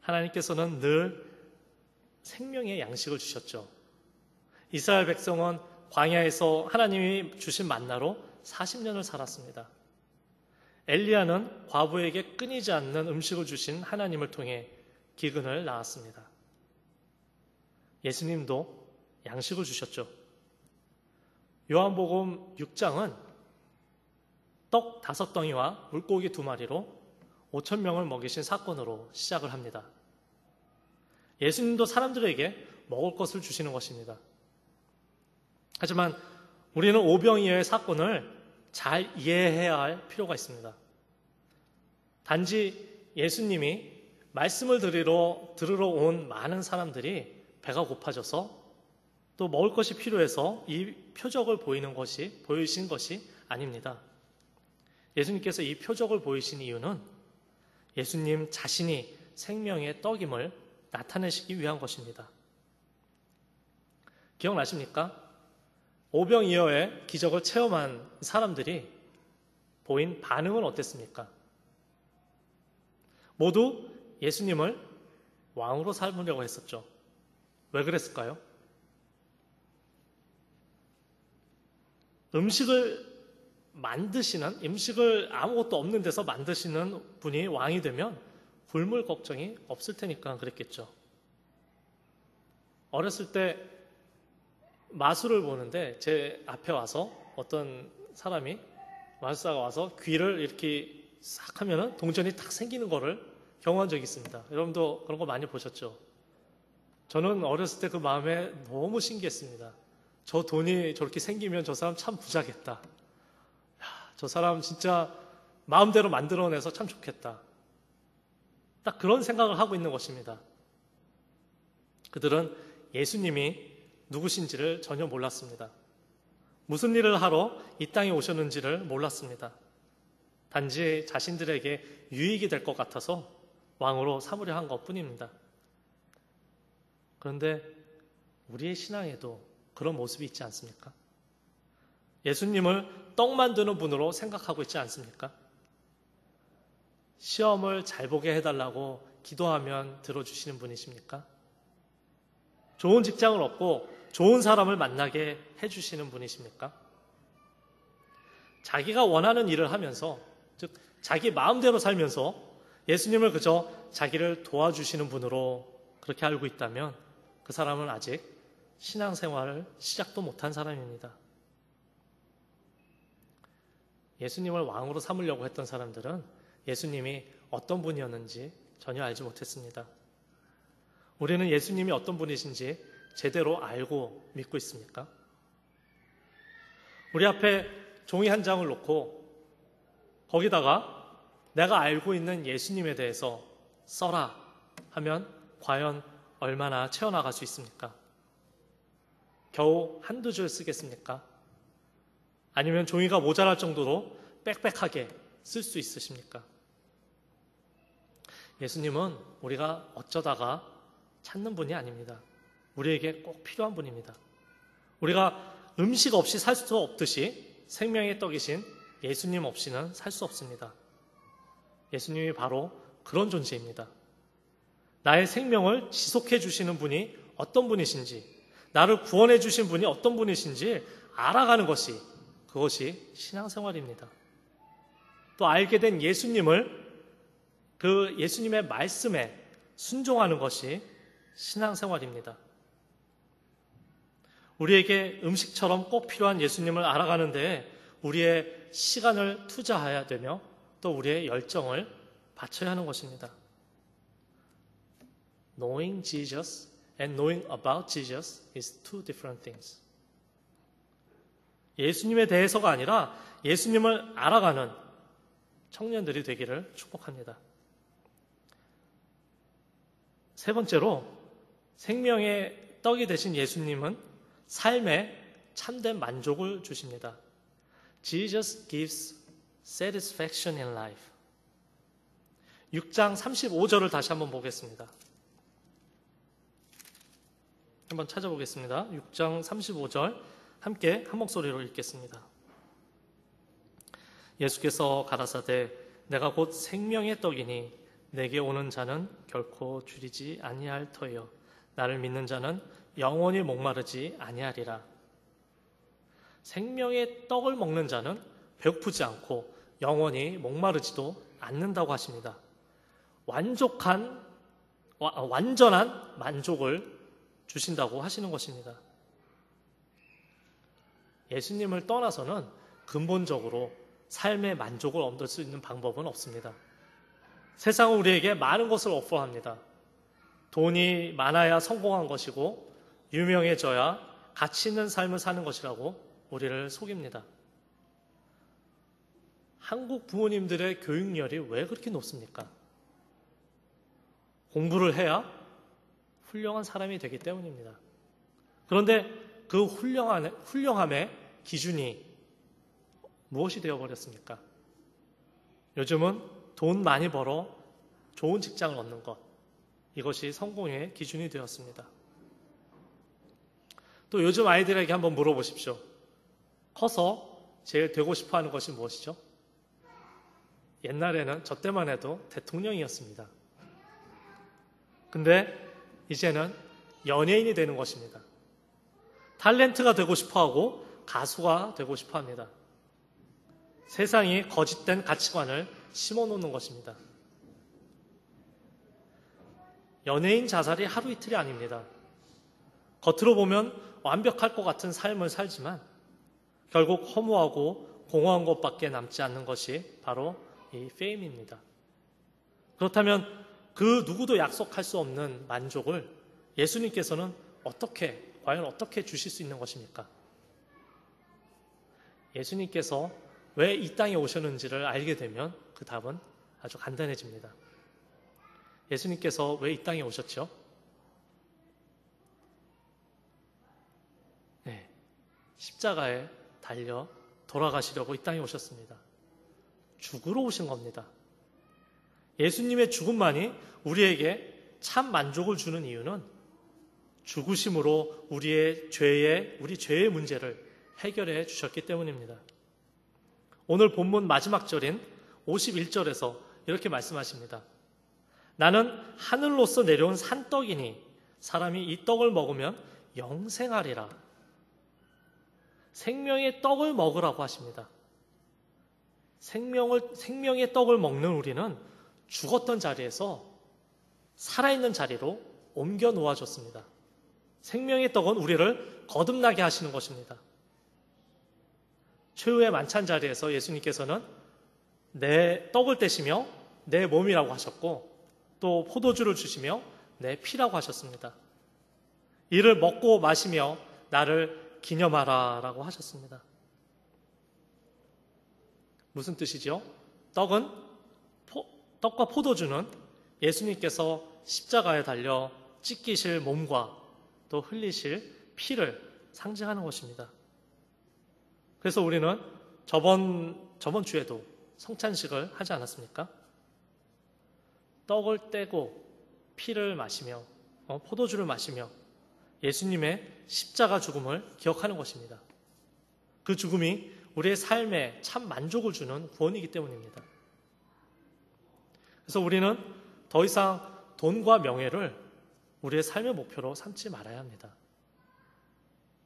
하나님께서는 늘 생명의 양식을 주셨죠. 이스라엘 백성은 광야에서 하나님이 주신 만나로 40년을 살았습니다. 엘리야는 과부에게 끊이지 않는 음식을 주신 하나님을 통해 기근을 낳았습니다. 예수님도 양식을 주셨죠. 요한복음 6장은 떡 5덩이와 물고기 2마리로 5,000명을 먹이신 사건으로 시작을 합니다. 예수님도 사람들에게 먹을 것을 주시는 것입니다. 하지만 우리는 오병이어의 사건을 잘 이해해야 할 필요가 있습니다. 단지 예수님이 말씀을 들으러 온 많은 사람들이 배가 고파져서 또 먹을 것이 필요해서 이 표적을 보이신 것이 아닙니다. 예수님께서 이 표적을 보이신 이유는 예수님 자신이 생명의 떡임을 나타내시기 위한 것입니다. 기억나십니까? 오병이어의 기적을 체험한 사람들이 보인 반응은 어땠습니까? 모두 예수님을 왕으로 삼으려고 했었죠. 왜 그랬을까요? 음식을 아무것도 없는 데서 만드시는 분이 왕이 되면 굶을 걱정이 없을 테니까 그랬겠죠. 어렸을 때 마술을 보는데 제 앞에 와서 어떤 사람이 마술사가 와서 귀를 이렇게 싹 하면은 동전이 탁 생기는 거를 경험한 적이 있습니다. 여러분도 그런 거 많이 보셨죠? 저는 어렸을 때 그 마음에 너무 신기했습니다. 저 돈이 저렇게 생기면 저 사람 참 부자겠다. 저 사람 진짜 마음대로 만들어내서 참 좋겠다. 딱 그런 생각을 하고 있는 것입니다. 그들은 예수님이 누구신지를 전혀 몰랐습니다. 무슨 일을 하러 이 땅에 오셨는지를 몰랐습니다. 단지 자신들에게 유익이 될 것 같아서 왕으로 삼으려 한 것뿐입니다. 그런데 우리의 신앙에도 그런 모습이 있지 않습니까? 예수님을 떡 만드는 분으로 생각하고 있지 않습니까? 시험을 잘 보게 해달라고 기도하면 들어주시는 분이십니까? 좋은 직장을 얻고 좋은 사람을 만나게 해주시는 분이십니까? 자기가 원하는 일을 하면서, 즉 자기 마음대로 살면서 예수님을 그저 자기를 도와주시는 분으로 그렇게 알고 있다면 그 사람은 아직 신앙생활을 시작도 못한 사람입니다. 예수님을 왕으로 삼으려고 했던 사람들은 예수님이 어떤 분이었는지 전혀 알지 못했습니다. 우리는 예수님이 어떤 분이신지 제대로 알고 믿고 있습니까? 우리 앞에 종이 한 장을 놓고 거기다가 내가 알고 있는 예수님에 대해서 써라 하면 과연 얼마나 채워나갈 수 있습니까? 겨우 한두 줄 쓰겠습니까? 아니면 종이가 모자랄 정도로 빽빽하게 쓸 수 있으십니까? 예수님은 우리가 어쩌다가 찾는 분이 아닙니다. 우리에게 꼭 필요한 분입니다. 우리가 음식 없이 살 수 없듯이 생명의 떡이신 예수님 없이는 살 수 없습니다. 예수님이 바로 그런 존재입니다. 나의 생명을 지속해 주시는 분이 어떤 분이신지, 나를 구원해 주신 분이 어떤 분이신지 알아가는 것이, 그것이 신앙생활입니다. 또 알게 된 예수님을, 그 예수님의 말씀에 순종하는 것이 신앙생활입니다. 우리에게 음식처럼 꼭 필요한 예수님을 알아가는데 우리의 시간을 투자해야 되며 또 우리의 열정을 바쳐야 하는 것입니다. Knowing Jesus and knowing about Jesus is two different things. 예수님에 대해서가 아니라 예수님을 알아가는 청년들이 되기를 축복합니다. 세 번째로, 생명의 떡이 되신 예수님은 삶에 참된 만족을 주십니다. Jesus gives satisfaction in life. 6장 35절을 다시 한번 보겠습니다. 한번 찾아보겠습니다. 6장 35절 함께 한 목소리로 읽겠습니다. 예수께서 가라사대 내가 곧 생명의 떡이니 내게 오는 자는 결코 줄이지 아니할 터이요 나를 믿는 자는 영원히 목마르지 아니하리라. 생명의 떡을 먹는 자는 배고프지 않고 영원히 목마르지도 않는다고 하십니다. 완전한 만족을 주신다고 하시는 것입니다. 예수님을 떠나서는 근본적으로 삶의 만족을 얻을 수 있는 방법은 없습니다. 세상은 우리에게 많은 것을 오퍼합니다. 돈이 많아야 성공한 것이고 유명해져야 가치 있는 삶을 사는 것이라고 우리를 속입니다. 한국 부모님들의 교육열이 왜 그렇게 높습니까? 공부를 해야 훌륭한 사람이 되기 때문입니다. 그런데 그 훌륭함의 기준이 무엇이 되어버렸습니까? 요즘은 돈 많이 벌어 좋은 직장을 얻는 것, 이것이 성공의 기준이 되었습니다. 또 요즘 아이들에게 한번 물어보십시오. 커서 제일 되고 싶어 하는 것이 무엇이죠? 옛날에는 저 때만 해도 대통령이었습니다. 근데 이제는 연예인이 되는 것입니다. 탤런트가 되고 싶어하고 가수가 되고 싶어합니다. 세상이 거짓된 가치관을 심어놓는 것입니다. 연예인 자살이 하루 이틀이 아닙니다. 겉으로 보면 완벽할 것 같은 삶을 살지만 결국 허무하고 공허한 것밖에 남지 않는 것이 바로 이 페임입니다. 그렇다면 그 누구도 약속할 수 없는 만족을 예수님께서는 과연 어떻게 주실 수 있는 것입니까? 예수님께서 왜 이 땅에 오셨는지를 알게 되면 그 답은 아주 간단해집니다. 예수님께서 왜 이 땅에 오셨죠? 네, 십자가에 달려 돌아가시려고 이 땅에 오셨습니다. 죽으러 오신 겁니다. 예수님의 죽음만이 우리에게 참 만족을 주는 이유는 죽으심으로 우리 죄의 문제를 해결해 주셨기 때문입니다. 오늘 본문 마지막 절인 51절에서 이렇게 말씀하십니다. 나는 하늘로서 내려온 산떡이니 사람이 이 떡을 먹으면 영생하리라. 생명의 떡을 먹으라고 하십니다. 생명의 떡을 먹는 우리는 죽었던 자리에서 살아있는 자리로 옮겨 놓아줬습니다. 생명의 떡은 우리를 거듭나게 하시는 것입니다. 최후의 만찬 자리에서 예수님께서는 내 떡을 떼시며 내 몸이라고 하셨고 또 포도주를 주시며 내 피라고 하셨습니다. 이를 먹고 마시며 나를 기념하라 라고 하셨습니다. 무슨 뜻이죠? 떡과 포도주는 예수님께서 십자가에 달려 찢기실 몸과 또 흘리실 피를 상징하는 것입니다. 그래서 우리는 저번 주에도 성찬식을 하지 않았습니까? 떡을 떼고 피를 마시며 포도주를 마시며 예수님의 십자가 죽음을 기억하는 것입니다. 그 죽음이 우리의 삶에 참 만족을 주는 구원이기 때문입니다. 그래서 우리는 더 이상 돈과 명예를 우리의 삶의 목표로 삼지 말아야 합니다.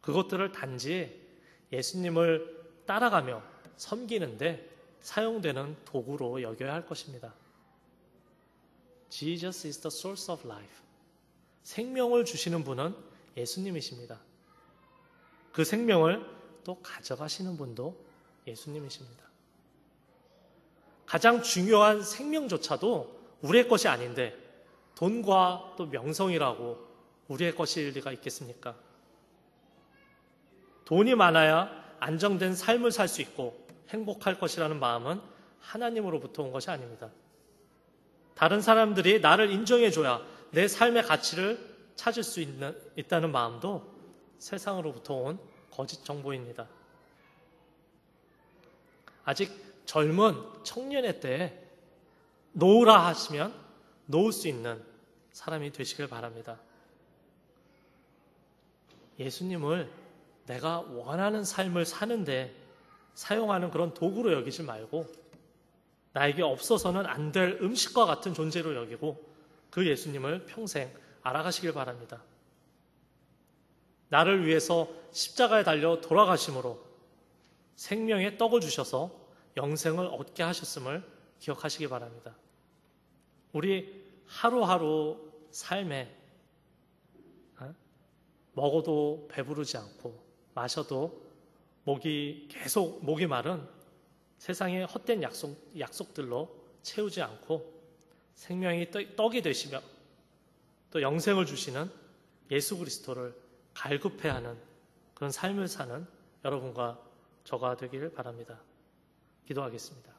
그것들을 단지 예수님을 따라가며 섬기는데 사용되는 도구로 여겨야 할 것입니다. Jesus is the source of life. 생명을 주시는 분은 예수님이십니다. 그 생명을 또 가져가시는 분도 예수님이십니다. 가장 중요한 생명조차도 우리의 것이 아닌데 돈과 또 명성이라고 우리의 것일 리가 있겠습니까? 돈이 많아야 안정된 삶을 살 수 있고 행복할 것이라는 마음은 하나님으로부터 온 것이 아닙니다. 다른 사람들이 나를 인정해줘야 내 삶의 가치를 찾을 수 있다는 마음도 세상으로부터 온 거짓 정보입니다. 아직 젊은 청년의 때에 놓으라 하시면 놓을 수 있는 사람이 되시길 바랍니다. 예수님을 내가 원하는 삶을 사는데 사용하는 그런 도구로 여기지 말고 나에게 없어서는 안 될 음식과 같은 존재로 여기고 그 예수님을 평생 알아가시길 바랍니다. 나를 위해서 십자가에 달려 돌아가심으로 생명의 떡을 주셔서 영생을 얻게 하셨음을 기억하시기 바랍니다. 우리 하루하루 삶에 먹어도 배부르지 않고 마셔도 계속 목이 마른 세상의 헛된 약속들로 채우지 않고 생명이 떡이 되시며 또 영생을 주시는 예수 그리스도를 갈급해하는 그런 삶을 사는 여러분과 저가 되기를 바랍니다. 기도하겠습니다.